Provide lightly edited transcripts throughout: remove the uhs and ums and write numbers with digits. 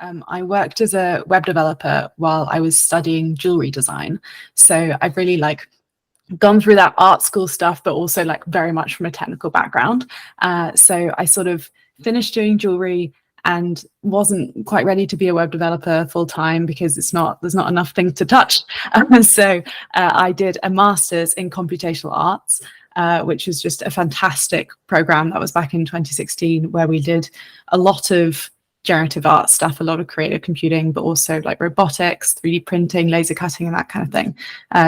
I worked as a web developer while I was studying jewelry design. So I've really like gone through that art school stuff, but also like very much from a technical background. So I sort of finished doing jewelry and wasn't quite ready to be a web developer full time because there's not enough things to touch. So I did a master's in computational arts, which was just a fantastic program. That was back in 2016, where we did a lot of generative art stuff, a lot of creative computing, but also like robotics, 3D printing, laser cutting, and that kind of thing.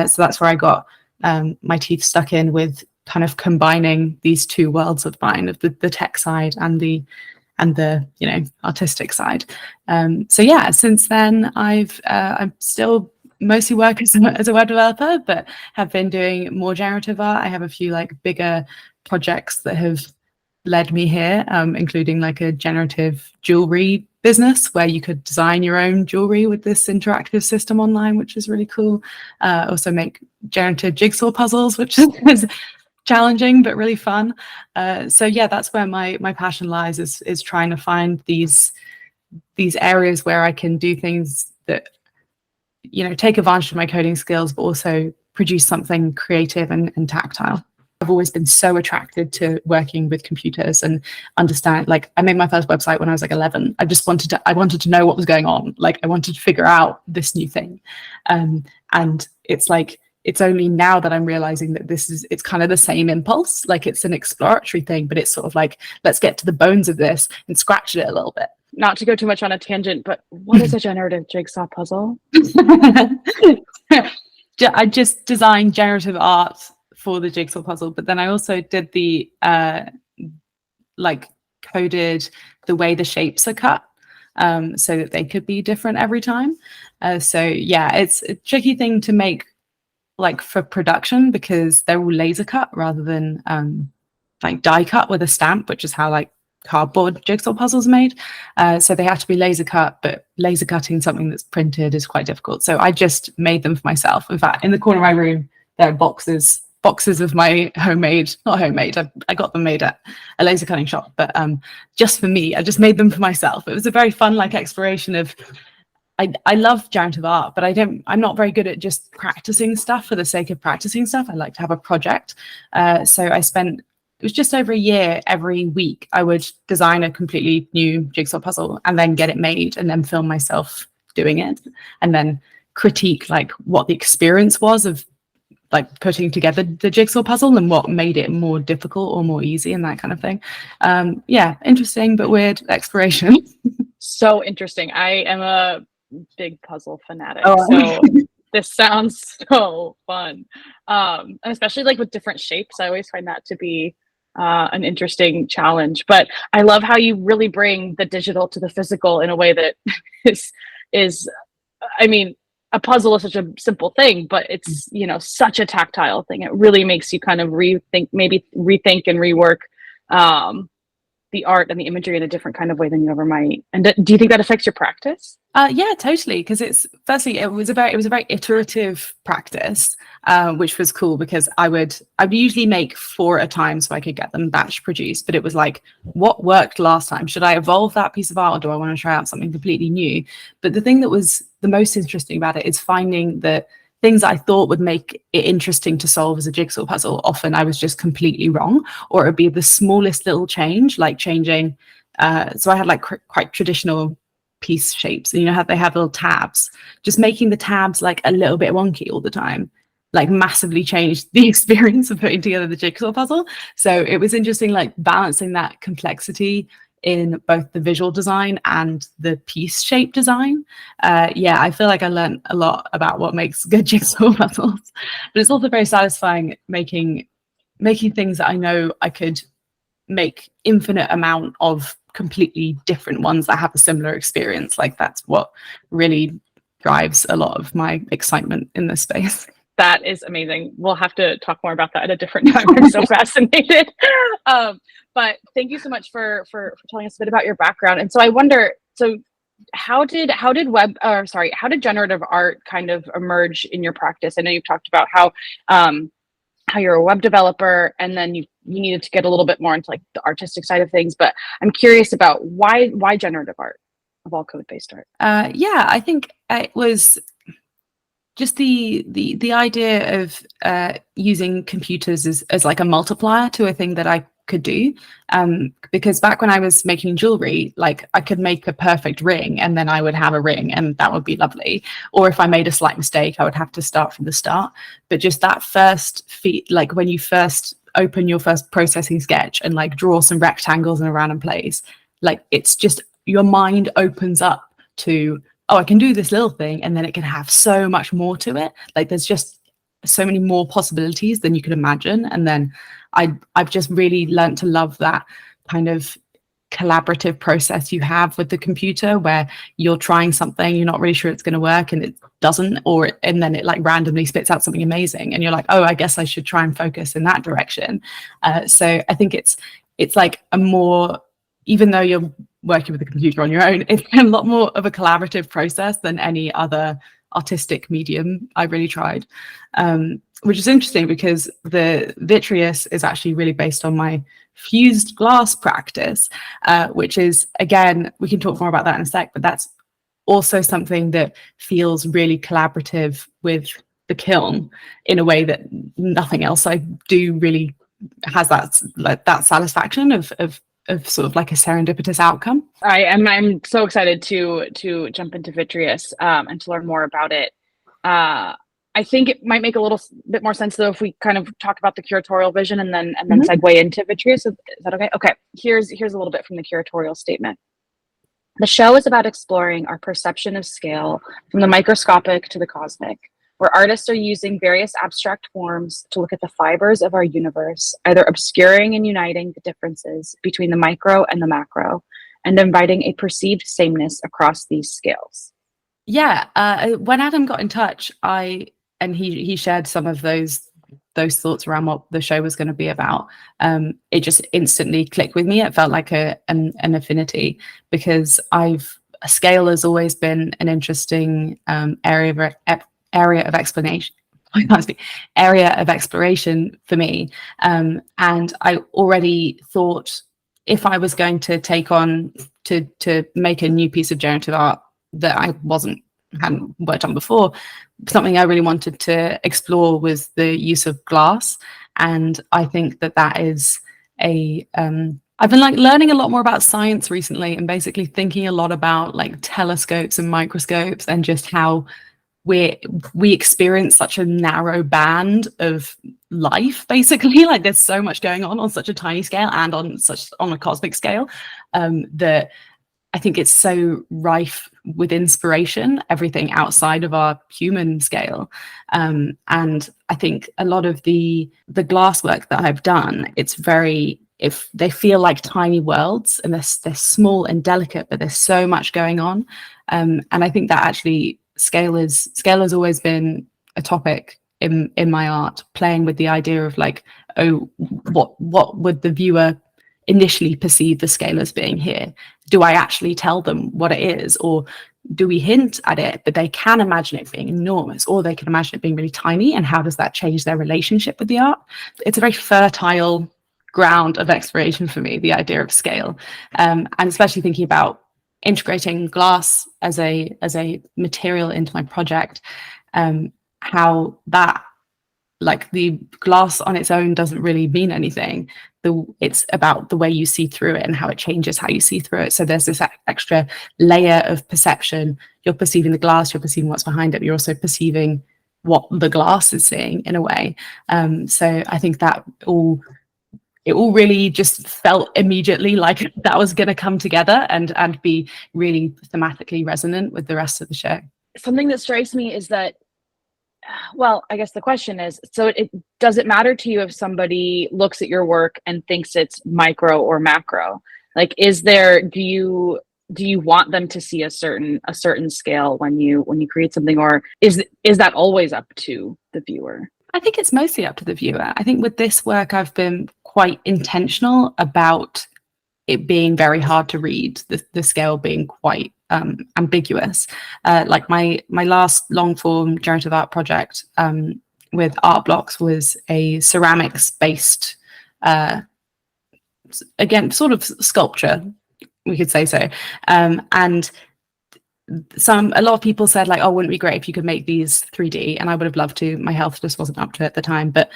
So that's where I got my teeth stuck in with kind of combining these two worlds of mine, of the tech side and the artistic side. So yeah, since then I'm still mostly work as a web developer, but have been doing more generative art. I have a few like bigger projects that have led me here, including like a generative jewelry business where you could design your own jewelry with this interactive system online, which is really cool. Also make generative jigsaw puzzles, which is challenging but really fun. So yeah, that's where my passion lies, is trying to find these areas where I can do things that, you know, take advantage of my coding skills, but also produce something creative and tactile. I've always been so attracted to working with computers and understand, like I made my first website when I was like 11. I wanted to know what was going on. Like I wanted to figure out this new thing. And it's like, it's only now that I'm realizing that it's kind of the same impulse. Like it's an exploratory thing, but it's sort of like, let's get to the bones of this and scratch it a little bit. Not to go too much on a tangent, but what is a generative jigsaw puzzle? I just designed generative art for the jigsaw puzzle, but then I also did the like coded the way the shapes are cut, so that they could be different every time. So yeah, it's a tricky thing to make like for production because they're all laser cut rather than like die cut with a stamp, which is how like cardboard jigsaw puzzles made. So they have to be laser cut, but laser cutting something that's printed is quite difficult. So I just made them for myself. In fact, in the corner of my room, there are boxes of my not homemade, I got them made at a laser cutting shop, but just for me, I just made them for myself. It was a very fun like exploration of, I love generative art, but I'm not very good at just practicing stuff for the sake of practicing stuff. I like to have a project. So it was just over a year. Every week I would design a completely new jigsaw puzzle and then get it made and then film myself doing it and then critique like what the experience was of like putting together the jigsaw puzzle and what made it more difficult or more easy and that kind of thing. Yeah, interesting but weird exploration. So interesting. I am a big puzzle fanatic. Oh. So this sounds so fun. And especially like with different shapes. I always find that to be an interesting challenge. But I love how you really bring the digital to the physical in a way that is I mean, a puzzle is such a simple thing, but it's, you know, such a tactile thing. It really makes you kind of rethink and rework the art and the imagery in a different kind of way than you ever might. And do you think that affects your practice? Yeah, totally. Because it was a very iterative practice, which was cool because I would usually make 4 at a time so I could get them batch produced. But it was like, what worked last time? Should I evolve that piece of art, or do I want to try out something completely new? But the thing that was the most interesting about it is finding that things I thought would make it interesting to solve as a jigsaw puzzle, often I was just completely wrong, or it would be the smallest little change, like changing. So I had like quite traditional piece shapes, and you know how they have little tabs. Just making the tabs like a little bit wonky all the time, like massively changed the experience of putting together the jigsaw puzzle. So it was interesting, like balancing that complexity in both the visual design and the piece shape design. Yeah, I feel like I learned a lot about what makes good jigsaw puzzles, but it's also very satisfying making things that I know I could make infinite amount of completely different ones that have a similar experience. Like that's what really drives a lot of my excitement in this space. That is amazing. We'll have to talk more about that at a different time. I'm so fascinated. But thank you so much for telling us a bit about your background. And so I wonder, so how did generative art kind of emerge in your practice? I know you've talked about how you're a web developer, and then you needed to get a little bit more into like the artistic side of things. But I'm curious about why generative art? of all code-based art? Yeah, I think it was just the idea of using computers as like a multiplier to a thing that I could do, because back when I was making jewelry, like I could make a perfect ring and then I would have a ring and that would be lovely, or if I made a slight mistake I would have to start from the start. But just that first feat, like when you first open your first processing sketch and like draw some rectangles in a random place, like it's just your mind opens up to, oh, I can do this little thing and then it can have so much more to it. Like there's just so many more possibilities than you could imagine. And then I've just really learned to love that kind of collaborative process you have with the computer, where you're trying something, you're not really sure it's going to work and it doesn't, and then it like randomly spits out something amazing and you're like, oh, I guess I should try and focus in that direction. So I think it's like a more, even though you're working with a computer on your own, it's a lot more of a collaborative process than any other artistic medium I really tried, which is interesting because the Vitreous is actually really based on my fused glass practice, which is, again, we can talk more about that in a sec, but that's also something that feels really collaborative with the kiln in a way that nothing else I do really has that satisfaction of sort of like a serendipitous outcome. I'm so excited to jump into Vitreous and to learn more about it. I think it might make a little bit more sense though if we kind of talk about the curatorial vision and then segue into Vitreous. Is that okay? Okay. Here's a little bit from the curatorial statement. The show is about exploring our perception of scale from the microscopic to the cosmic, where artists are using various abstract forms to look at the fibers of our universe, either obscuring and uniting the differences between the micro and the macro, and inviting a perceived sameness across these scales. Yeah, when Adam got in touch, he shared some of those thoughts around what the show was going to be about. It just instantly clicked with me. It felt like an affinity, because scale has always been an interesting area of explanation. I can't speak. Area of exploration for me, and I already thought if I was going to take on to make a new piece of generative art that I hadn't worked on before, something I really wanted to explore was the use of glass. And I think that is I've been like learning a lot more about science recently, and basically thinking a lot about like telescopes and microscopes and just how we experience such a narrow band of life, basically. Like there's so much going on such a tiny scale and on a cosmic scale, that I think it's so rife with inspiration, everything outside of our human scale. And I think a lot of the glass work that I've done, if they feel like tiny worlds, and they're small and delicate, but there's so much going on. And I think that actually scale has always been a topic in my art, playing with the idea of like, oh, what would the viewer initially perceive the scale as being here? Do I actually tell them what it is, or do we hint at it, but they can imagine it being enormous, or they can imagine it being really tiny, and how does that change their relationship with the art? It's a very fertile ground of exploration for me, the idea of scale, and especially thinking about integrating glass as a material into my project, how that, like, the glass on its own doesn't really mean anything. It's about the way you see through it and how it changes how you see through it. So there's this extra layer of perception. You're perceiving the glass, you're perceiving what's behind it, but you're also perceiving what the glass is seeing in a way. So I think that it all really just felt immediately like that was going to come together and be really thematically resonant with the rest of the show. Something that strikes me is that, well, I guess the question is, so does it matter to you if somebody looks at your work and thinks it's micro or macro? Like, do you want them to see a certain scale when you create something, or is that always up to the viewer? I think it's mostly up to the viewer. I think with this work, I've been quite intentional about it being very hard to read, the scale being quite ambiguous. Like my last long form generative art project with Art Blocks was a ceramics based, again, sort of sculpture, we could say so. And a lot of people said like, oh, wouldn't it be great if you could make these 3D? And I would have loved to. My health just wasn't up to it at the time. But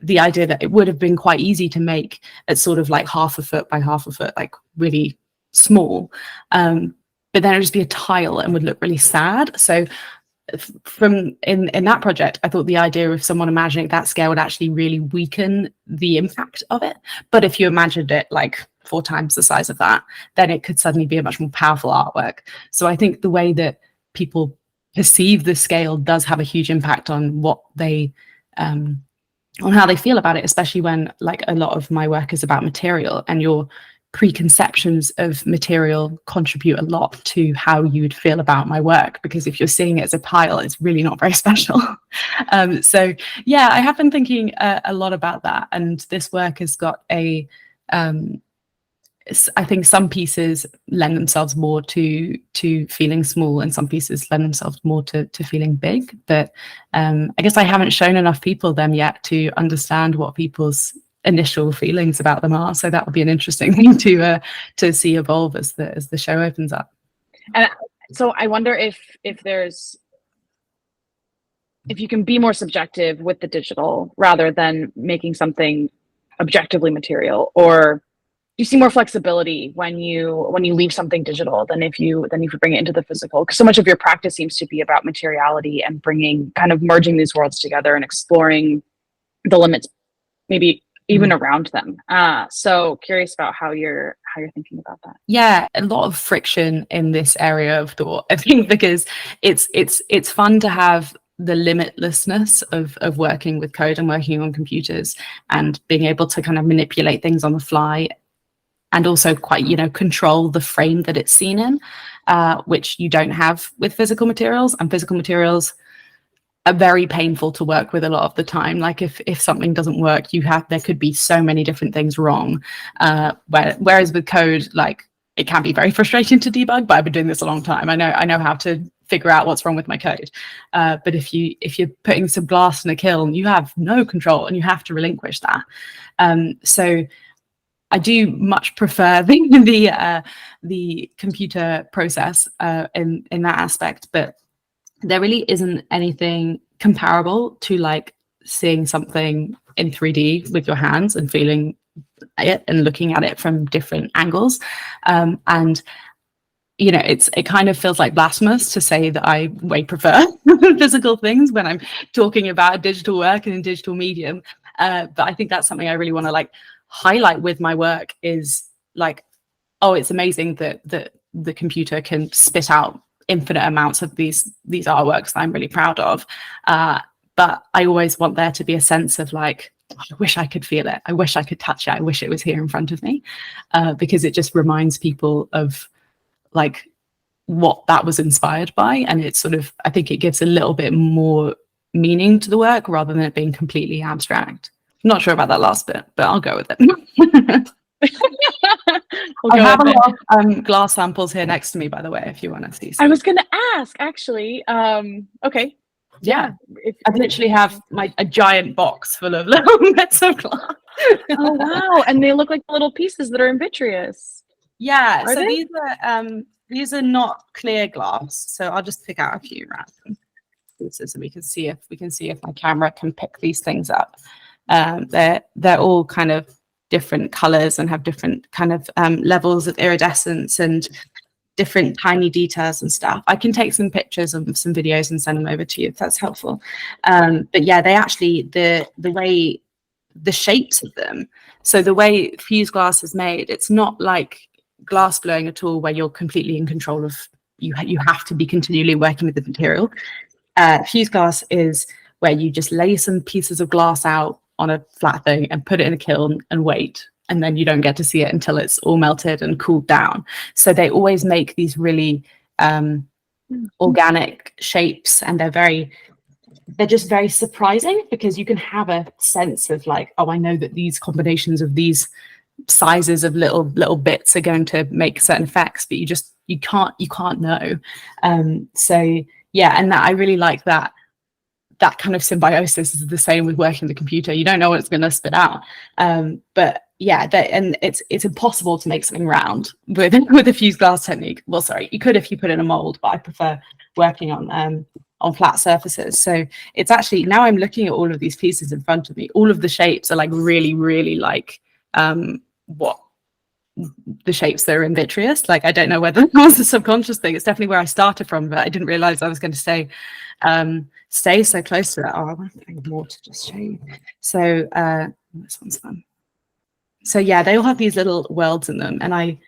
the idea that it would have been quite easy to make at sort of like 1/2 foot by 1/2 foot, like really small. But then it'd just be a tile and would look really sad. So from in that project, I thought the idea of someone imagining that scale would actually really weaken the impact of it. But if you imagined it like 4 times the size of that, then it could suddenly be a much more powerful artwork. So I think the way that people perceive the scale does have a huge impact on what they on how they feel about it, especially when like a lot of my work is about material, and your preconceptions of material contribute a lot to how you would feel about my work, because if you're seeing it as a pile, it's really not very special. So yeah, I have been thinking a lot about that, and this work has got a I think some pieces lend themselves more to feeling small, and some pieces lend themselves more to feeling big. But I guess I haven't shown enough people them yet to understand what people's initial feelings about them are. So that would be an interesting thing to see evolve as the show opens up. And so I wonder if you can be more subjective with the digital rather than making something objectively material, or you see more flexibility when you leave something digital than if you bring it into the physical, because so much of your practice seems to be about materiality and kind of merging these worlds together and exploring the limits, maybe even around them. So curious about how you're thinking about that. Yeah, a lot of friction in this area of thought, I think, because it's fun to have the limitlessness of working with code and working on computers and being able to kind of manipulate things on the fly, and also quite, control the frame that it's seen in, which you don't have with physical materials. And physical materials are very painful to work with a lot of the time. Like if something doesn't work, there could be so many different things wrong. Whereas with code, like, it can be very frustrating to debug, but I've been doing this a long time. I know how to figure out what's wrong with my code. But if you're putting some glass in a kiln, you have no control and you have to relinquish that. So I do much prefer the computer process in that aspect, but there really isn't anything comparable to like seeing something in 3D with your hands and feeling it and looking at it from different angles. And it kind of feels like blasphemous to say that I way prefer physical things when I'm talking about digital work and in digital medium. But I think that's something I really want to like highlight with my work, is like, oh, it's amazing that the computer can spit out infinite amounts of these artworks that I'm really proud of. But I always want there to be a sense of like, I wish I could feel it. I wish I could touch it. I wish it was here in front of me, because it just reminds people of like what that was inspired by. And it's sort of, I think it gives a little bit more meaning to the work rather than it being completely abstract. I'm not sure about that last bit, but I'll go with it. I have a lot of glass samples here next to me, by the way, if you want to see some. I was going to ask, actually. Okay. Yeah. I literally have a giant box full of little bits of glass. Oh, wow. And they look like little pieces that are in Vitreous. Yeah. So these are not clear glass. So I'll just pick out a few random pieces so we can see if my camera can pick these things up. They're all kind of different colors and have different kind of levels of iridescence and different tiny details and stuff. I can take some pictures and some videos and send them over to you if that's helpful. But yeah, they actually, the way, the shapes of them, so the way fused glass is made, it's not like glass blowing at all where you're completely in control of, you have to be continually working with the material. Fused glass is where you just lay some pieces of glass out on a flat thing and put it in a kiln and wait, and then you don't get to see it until it's all melted and cooled down. So they always make these really organic shapes, and they're just very surprising, because you can have a sense of like, oh, I know that these combinations of these sizes of little bits are going to make certain effects, but you can't know. So yeah, and that I really like that kind of symbiosis is the same with working with the computer. You don't know what it's going to spit out, but yeah, and it's impossible to make something round with a fused glass technique. Well, sorry, you could if you put in a mold, but I prefer working on flat surfaces. So it's actually, now I'm looking at all of these pieces in front of me, all of the shapes are like really, really like what the shapes that are in Vitreous. Like, I don't know whether that was a subconscious thing. It's definitely where I started from, but I didn't realize I was going to stay so close to that. Oh, I want to find more to just show you. So this one's fun. So yeah, they all have these little worlds in them, and I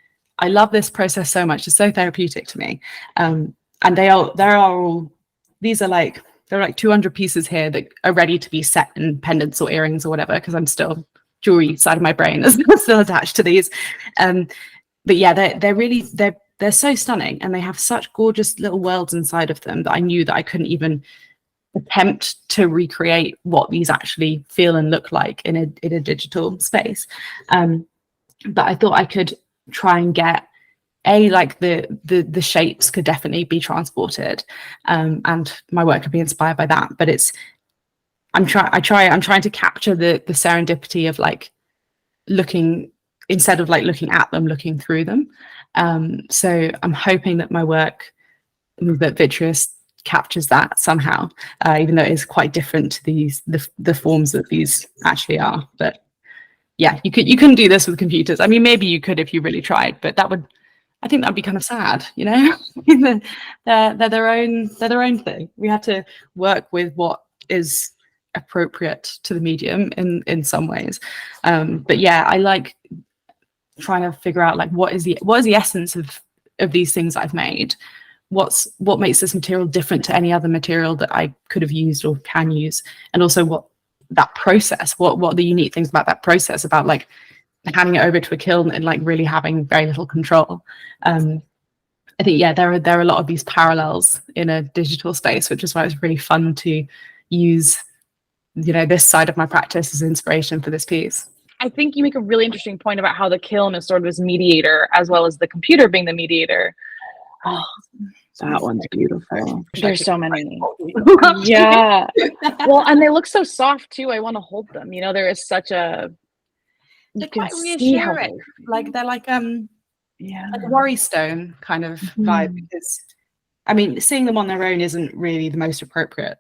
love this process so much. It's so therapeutic to me. And they're all, these are like, there are like 200 pieces here that are ready to be set in pendants or earrings or whatever, because I'm still, jewelry side of my brain is still attached to these. But yeah, they're so stunning, and they have such gorgeous little worlds inside of them that I knew that I couldn't even attempt to recreate what these actually feel and look like in a digital space. But I thought I could try and get like the shapes could definitely be transported, and my work could be inspired by that. But I'm trying to capture the serendipity of like looking, instead of like looking at them, looking through them. So I'm hoping that my work, that Vitreous captures that somehow, even though it is quite different to the forms that these actually are. But yeah, you couldn't do this with computers. I mean, maybe you could if you really tried, but I think that'd be kind of sad, you know. they're their own thing. We have to work with what is appropriate to the medium in some ways. But yeah, I like trying to figure out like what is the essence of these things I've made. What makes this material different to any other material that I could have used or can use, and also what that process, what are the unique things about that process, about like handing it over to a kiln and like really having very little control. I think, yeah, there are a lot of these parallels in a digital space, which is why it's really fun to use, you know, this side of my practice as inspiration for this piece. I think you make a really interesting point about how the kiln is sort of this mediator, as well as the computer being the mediator. Oh, that one's beautiful. There's so many. Yeah. Well, and they look so soft too. I want to hold them. You know, there is such a, they're quite reassuring. Like they're like like a worry stone kind of vibe, because I mean, seeing them on their own isn't really the most appropriate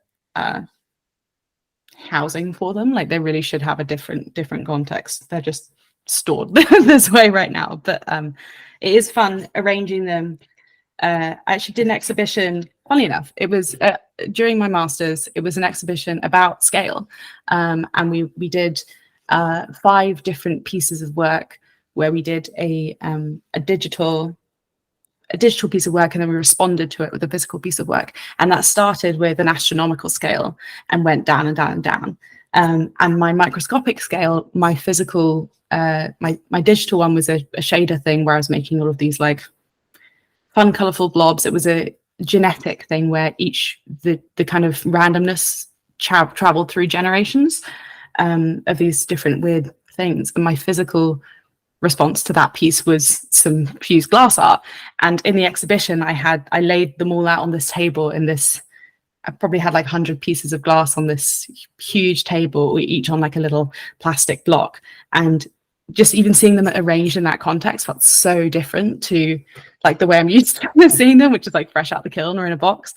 housing for them. Like, they really should have a different context. They're just stored this way right now. But it is fun arranging them. I actually did an exhibition, funny enough, it was during my master's, it was an exhibition about scale, and we did 5 different pieces of work where we did a digital piece of work, and then we responded to it with a physical piece of work. And that started with an astronomical scale and went down and down and down. And my microscopic scale, my physical, my digital one was a shader thing where I was making all of these like fun, colorful blobs. It was a genetic thing where the kind of randomness traveled through generations of these different weird things. And my physical response to that piece was some fused glass art. And in the exhibition, I laid them all out on this table in this, I probably had like 100 pieces of glass on this huge table, each on like a little plastic block. And just even seeing them arranged in that context felt so different to like the way I'm used to seeing them, which is like fresh out the kiln or in a box.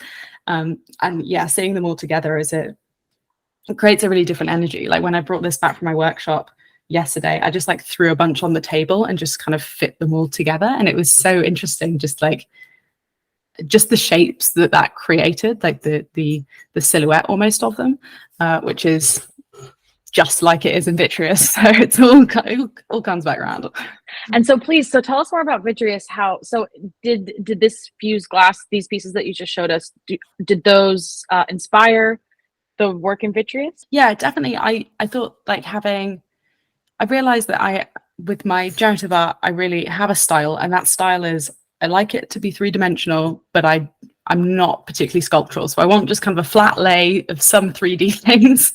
And yeah, seeing them all together it creates a really different energy. Like when I brought this back from my workshop yesterday, I just like threw a bunch on the table and just kind of fit them all together. And it was so interesting, just the shapes that created, like the silhouette almost of them, which is just like it is in Vitreous. So it all comes back around. And so so tell us more about Vitreous. So did this fused glass, these pieces that you just showed us, did those inspire the work in Vitreous? Yeah, definitely. I thought like I realized that with my generative art, I really have a style, and that style is, I like it to be 3-dimensional, but I'm not particularly sculptural. So I want just kind of a flat lay of some 3D things.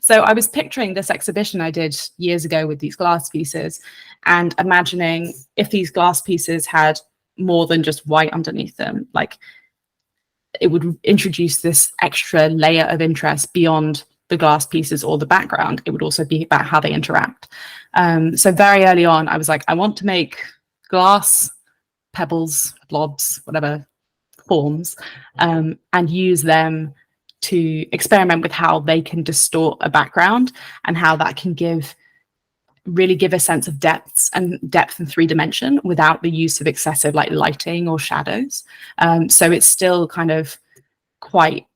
So I was picturing this exhibition I did years ago with these glass pieces, and imagining if these glass pieces had more than just white underneath them, like it would introduce this extra layer of interest beyond the glass pieces or the background. It would also be about how they interact. So very early on, I was like, I want to make glass pebbles, blobs, whatever forms, and use them to experiment with how they can distort a background and how that can really give a sense of depth in 3 dimension without the use of excessive like lighting or shadows. So it's still kind of quite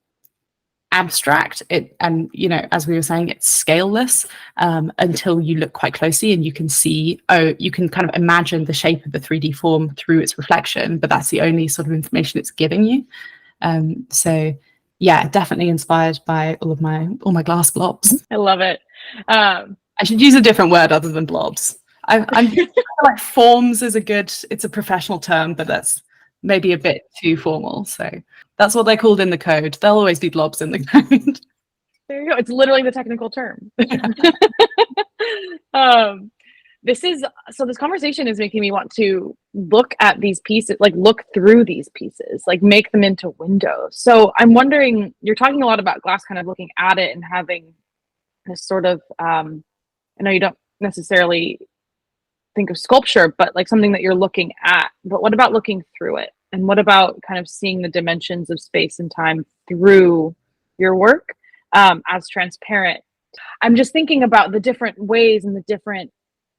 abstract, and you know, as we were saying, it's scaleless until you look quite closely and you can see, you can kind of imagine the shape of the 3D form through its reflection, but that's the only sort of information it's giving you. So yeah, definitely inspired by all my glass blobs. I love it. I should use a different word other than blobs. I'm like forms is it's a professional term, but that's maybe a bit too formal. So that's what they're called in the code. There'll always be blobs in the code. There you go. It's literally the technical term. This conversation is making me want to look at these pieces, like look through these pieces, like make them into windows. So I'm wondering, you're talking a lot about glass, kind of looking at it and having this sort of, I know you don't necessarily think of sculpture, but like something that you're looking at. But what about looking through it? And what about kind of seeing the dimensions of space and time through your work as transparent? I'm just thinking about the different ways and the different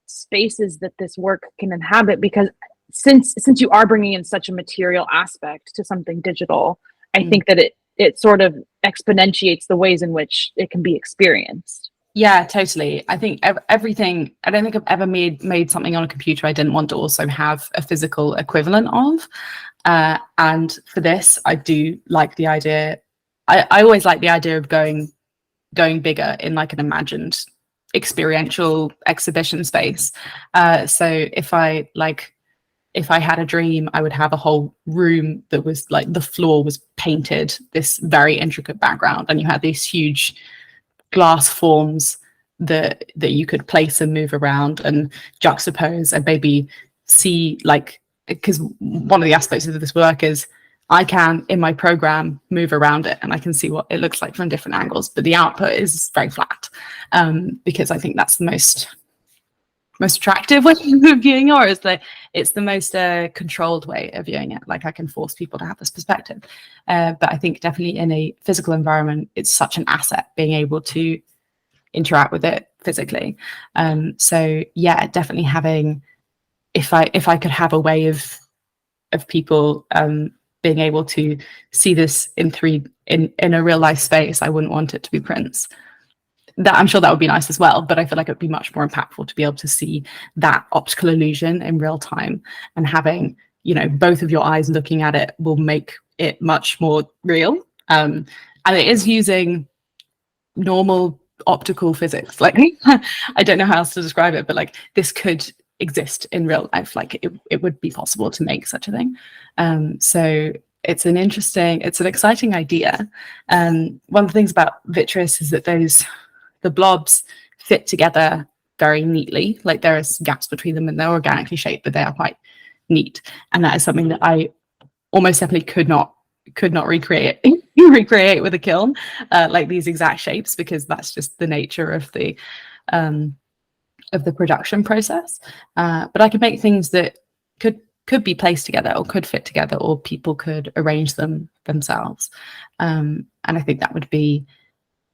spaces that this work can inhabit, because since you are bringing in such a material aspect to something digital, I think that it sort of exponentiates the ways in which it can be experienced. Yeah, totally. I think everything, I don't think I've ever made something on a computer I didn't want to also have a physical equivalent of. And for this, I do like the idea. I always like the idea of going bigger in like an imagined experiential exhibition space. So if I had a dream, I would have a whole room that was like the floor was painted this very intricate background, and you had these huge glass forms that you could place and move around and juxtapose and maybe see, like, because one of the aspects of this work is I can, in my program, move around it and I can see what it looks like from different angles, but the output is very flat, because I think that's the most attractive way of viewing it, or it's the most controlled way of viewing it. Like I can force people to have this perspective, but I think definitely in a physical environment, it's such an asset being able to interact with it physically. So yeah, definitely having, if I could have a way of people being able to see this in a real life space, I wouldn't want it to be prints. That I'm sure that would be nice as well, but I feel like it would be much more impactful to be able to see that optical illusion in real time, and having, you know, both of your eyes looking at it will make it much more real. And it is using normal optical physics. Like I don't know how else to describe it, but like this could exist in real life. Like it would be possible to make such a thing. So it's an exciting idea. One of the things about Vitreous is that the blobs fit together very neatly. Like there is gaps between them and they're organically shaped, but they are quite neat. And that is something that I almost definitely could not recreate with a kiln, like these exact shapes, because that's just the nature of the production process. But I could make things that could be placed together or could fit together, or people could arrange them themselves. And I think that would be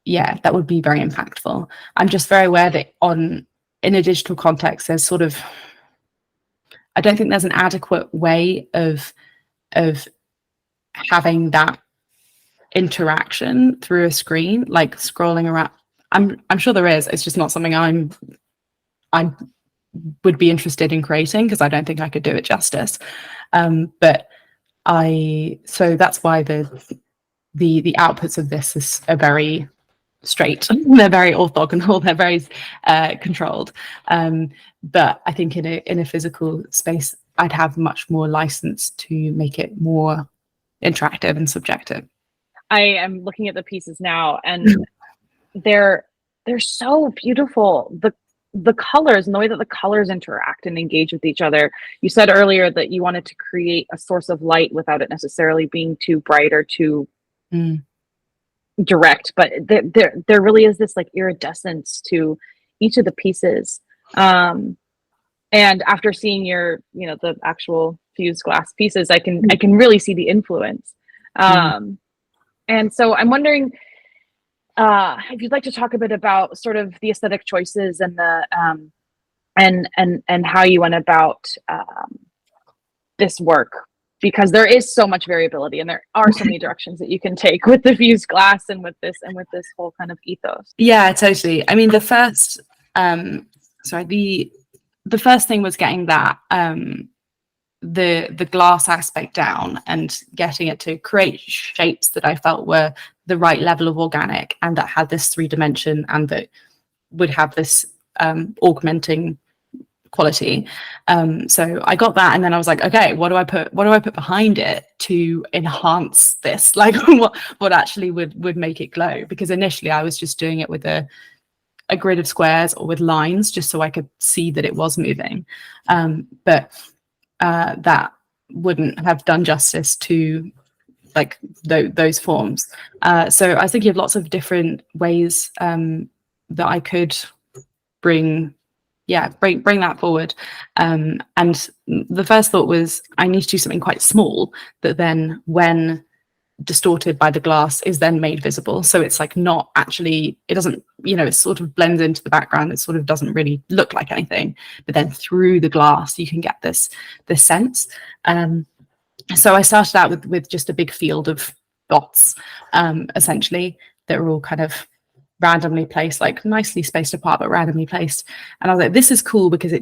very impactful. I'm just very aware that in a digital context, there's sort of, I don't think there's an adequate way of having that interaction through a screen, like scrolling around. I'm sure there is. It's just not something I would be interested in creating, because I don't think I could do it justice. But so that's why the outputs of this are very straight. They're very orthogonal. They're very controlled. But I think in a physical space, I'd have much more license to make it more interactive and subjective. I am looking at the pieces now, and they're so beautiful. The colors and the way that the colors interact and engage with each other. You said earlier that you wanted to create a source of light without it necessarily being too bright or too direct, but there really is this like iridescence to each of the pieces. And after seeing your, the actual fused glass pieces, I can really see the influence. And so I'm wondering if you'd like to talk a bit about sort of the aesthetic choices and the and how you went about this work, because there is so much variability and there are so many directions that you can take with the fused glass and with this whole kind of ethos. Yeah, totally. I mean, the first thing was getting that the glass aspect down and getting it to create shapes that I felt were the right level of organic and that had this 3-dimension and that would have this augmenting quality. So I got that, and then I was like, okay, what do I put behind it to enhance this? Like what actually would make it glow? Because initially I was just doing it with a grid of squares or with lines just so I could see that it was moving. But that wouldn't have done justice to like those forms. So I was thinking of lots of different ways that I could bring that forward. And the first thought was I need to do something quite small that then, when distorted by the glass, is then made visible. So it's like not actually, it doesn't, it sort of blends into the background. It sort of doesn't really look like anything, but then through the glass you can get this sense. So I started out with just a big field of dots, essentially, that were all kind of randomly placed, like nicely spaced apart, but randomly placed. And I was like, this is cool because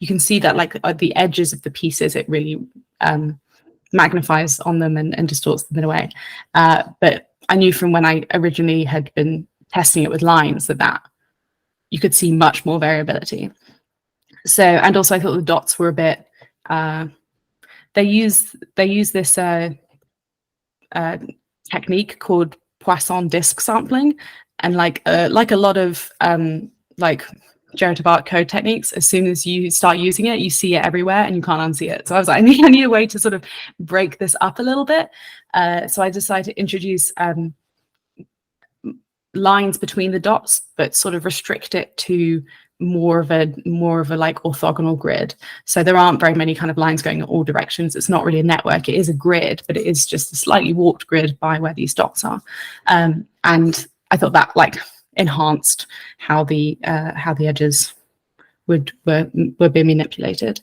you can see that like at the edges of the pieces, it really magnifies on them and distorts them in a way. But I knew from when I originally had been testing it with lines that you could see much more variability. So, and also I thought the dots were a bit, they use this technique called Poisson disk sampling, and like a lot of like generative art code techniques, as soon as you start using it, you see it everywhere and you can't unsee it. So I was like, I need a way to sort of break this up a little bit. So I decided to introduce lines between the dots, but sort of restrict it to more of a like orthogonal grid. So there aren't very many kind of lines going in all directions. It's not really a network. It is a grid, but it is just a slightly warped grid by where these dots are. And I thought that like enhanced how the edges were being manipulated.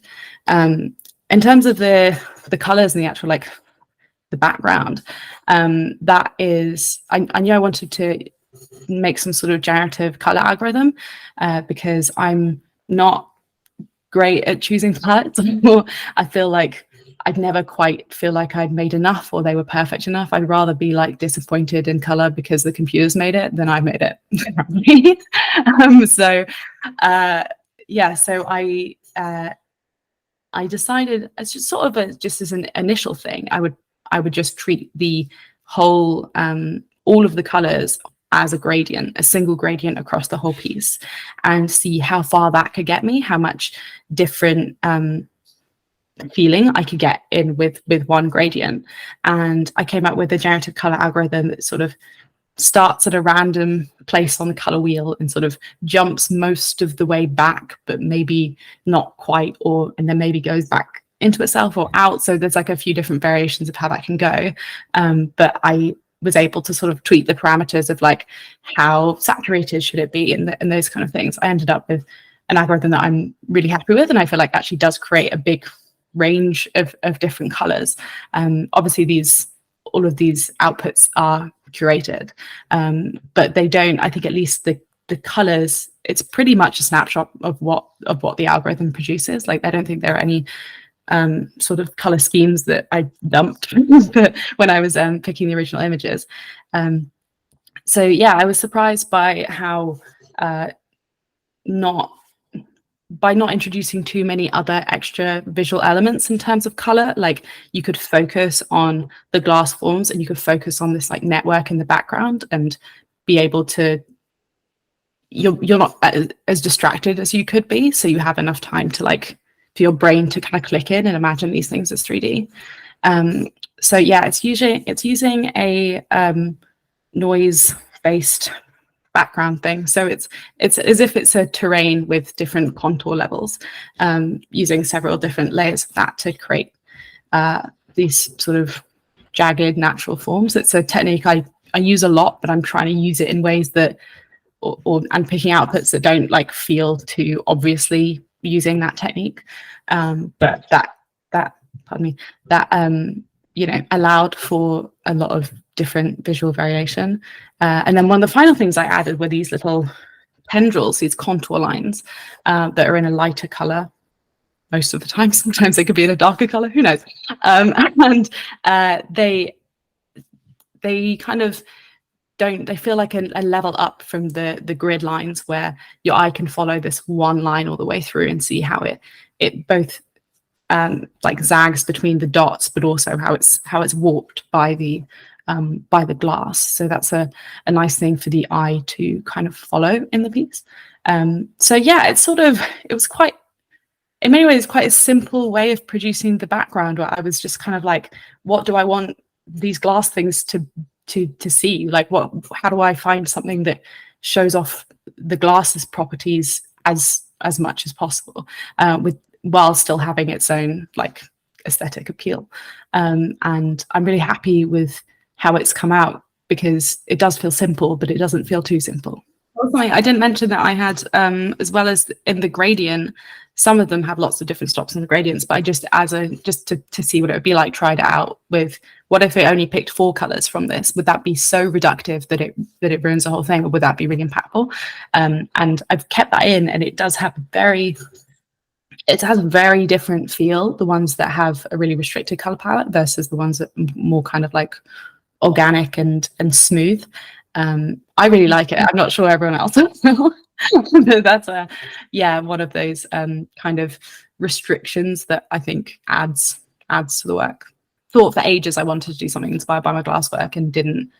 In terms of the colors and the actual like the background, that is, I knew I wanted to make some sort of generative color algorithm because I'm not great at choosing palettes. I feel like I'd never quite feel like I'd made enough or they were perfect enough. I'd rather be like disappointed in color because the computer's made it than I made it. So I decided, as just sort of just as an initial thing, I would just treat the whole all of the colors as a gradient, a single gradient across the whole piece, and see how far that could get me, how much different feeling I could get in with one gradient. And I came up with a generative color algorithm that sort of starts at a random place on the color wheel and sort of jumps most of the way back, but maybe not quite, and then maybe goes back into itself or out. So there's like a few different variations of how that can go. But I was able to sort of tweak the parameters of like how saturated should it be and those kind of things. I ended up with an algorithm that I'm really happy with, and I feel like actually does create a big range of different colors. Obviously all of these outputs are curated, but they don't, I think at least the colors, it's pretty much a snapshot of what the algorithm produces. Like I don't think there are any sort of color schemes that I dumped when I was picking the original images. So yeah, I was surprised by how not introducing too many other extra visual elements in terms of color. Like you could focus on the glass forms and you could focus on this like network in the background and be able to, you're not as distracted as you could be. So you have enough time to like, for your brain to kind of click in and imagine these things as 3D. So yeah, it's using a noise-based background thing. So it's as if it's a terrain with different contour levels, using several different layers of that to create these sort of jagged natural forms. It's a technique I use a lot, but I'm trying to use it in ways that, and picking outputs that don't like feel too obviously using that technique. But that pardon me, that you know, allowed for a lot of different visual variation. And then one of the final things I added were these little tendrils, these contour lines that are in a lighter color most of the time. Sometimes they could be in a darker color, who knows? And they kind of they feel like a level up from the grid lines, where your eye can follow this one line all the way through and see how it both like zags between the dots, but also how it's warped by the glass. So that's a nice thing for the eye to kind of follow in the piece. So yeah, it was quite, in many ways, quite a simple way of producing the background, where I was just kind of like, what do I want these glass things to see? Like, how do I find something that shows off the glass's properties as much as possible, while still having its own like aesthetic appeal. And I'm really happy with how it's come out, because it does feel simple, but it doesn't feel too simple. I didn't mention that I had, as well as in the gradient, some of them have lots of different stops in the gradients, but I just to see what it would be like, tried it out with, what if it only picked 4 colors from this? Would that be so reductive that it ruins the whole thing, or would that be really impactful? And I've kept that in, and it does have it has a very different feel, the ones that have a really restricted color palette versus the ones that are more kind of like organic and smooth. I really like it. I'm not sure everyone else will. That's one of those kind of restrictions that I think adds to the work. Thought for ages I wanted to do something inspired by my glasswork, and didn't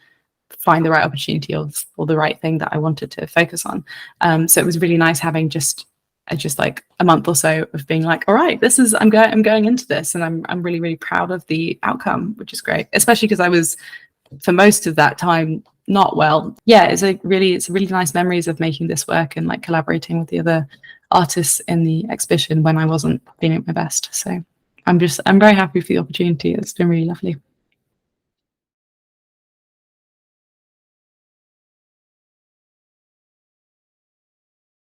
find the right opportunity or the right thing that I wanted to focus on. So it was really nice having just like a month or so of being like, all right, I'm going into this, and I'm really, really proud of the outcome, which is great, especially because I was, for most of that time, not well. Yeah, it's really nice memories of making this work and like collaborating with the other artists in the exhibition when I wasn't being at my best. So I'm very happy for the opportunity. It's been really lovely.